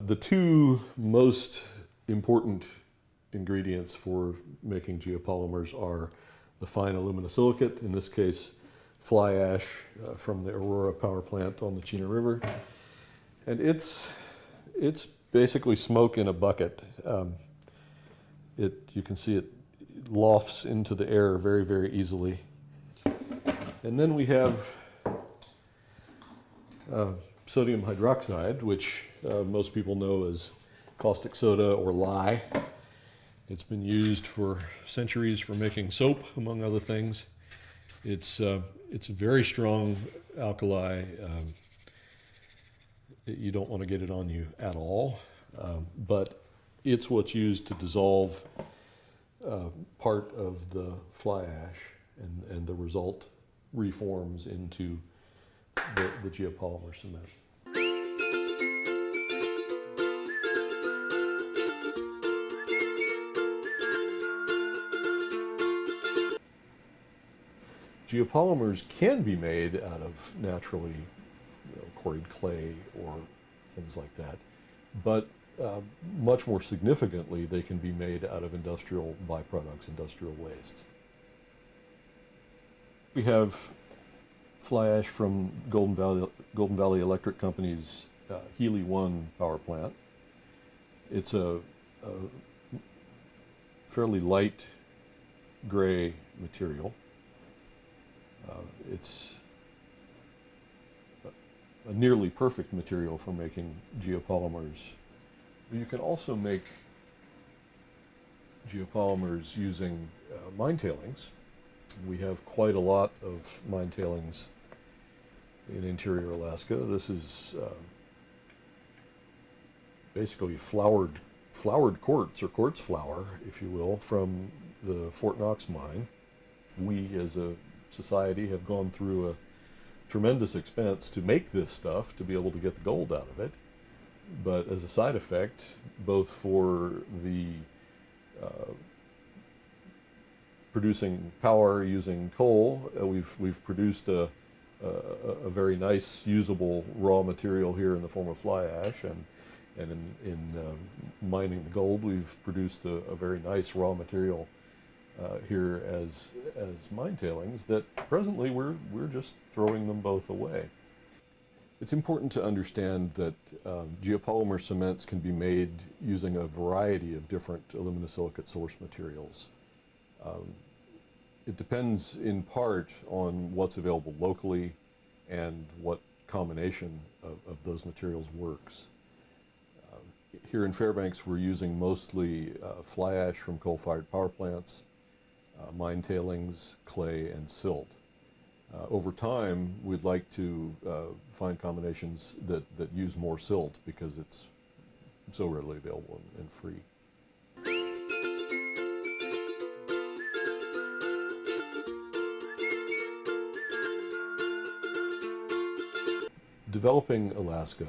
The two most important ingredients for making geopolymers are the fine aluminosilicate, in this case fly ash from the Aurora power plant on the Chena River. And it's basically smoke in a bucket. You can see it lofts into the air very, very easily. And then we have sodium hydroxide, which most people know as caustic soda or lye. It's been used for centuries for making soap, among other things. It's a very strong alkali. You don't want to get it on you at all, but it's what's used to dissolve part of the fly ash, and the result reforms into the geopolymer cement. Geopolymers can be made out of naturally quarried clay or things like that, but much more significantly, they can be made out of industrial byproducts, industrial waste. We have fly ash from Golden Valley Electric Company's Healy 1 power plant. It's a fairly light gray material. It's a nearly perfect material for making geopolymers. You can also make geopolymers using mine tailings. We have quite a lot of mine tailings in interior Alaska. This is basically floured quartz, or quartz flour, if you will, from the Fort Knox mine. We as a society have gone through a tremendous expense to make this stuff, to be able to get the gold out of it. But as a side effect, both for the producing power using coal, we've produced a very nice usable raw material here in the form of fly ash, and in mining the gold, we've produced a very nice raw material here as mine tailings that presently we're just throwing them both away. It's important to understand that geopolymer cements can be made using a variety of different aluminosilicate source materials. It depends in part on what's available locally and what combination of those materials works. Here in Fairbanks, we're using mostly fly ash from coal-fired power plants, mine tailings, clay, and silt. Over time, we'd like to find combinations that use more silt because it's so readily available and free. Developing Alaska,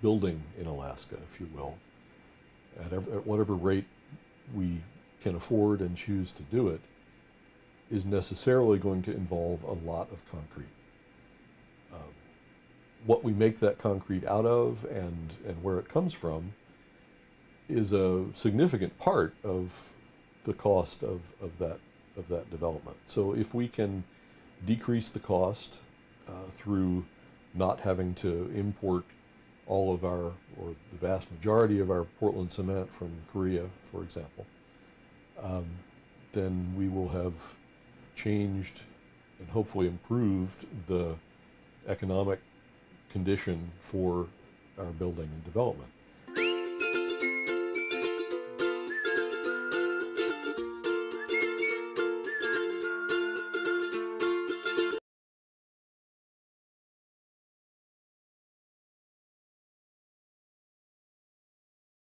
building in Alaska, if you will, at whatever rate we can afford and choose to do it, is necessarily going to involve a lot of concrete. What we make that concrete out of and where it comes from is a significant part of the cost of that development. So if we can decrease the cost through not having to import all of our, or the vast majority of our Portland cement from Korea, for example, then we will have changed and hopefully improved the economic condition for our building and development.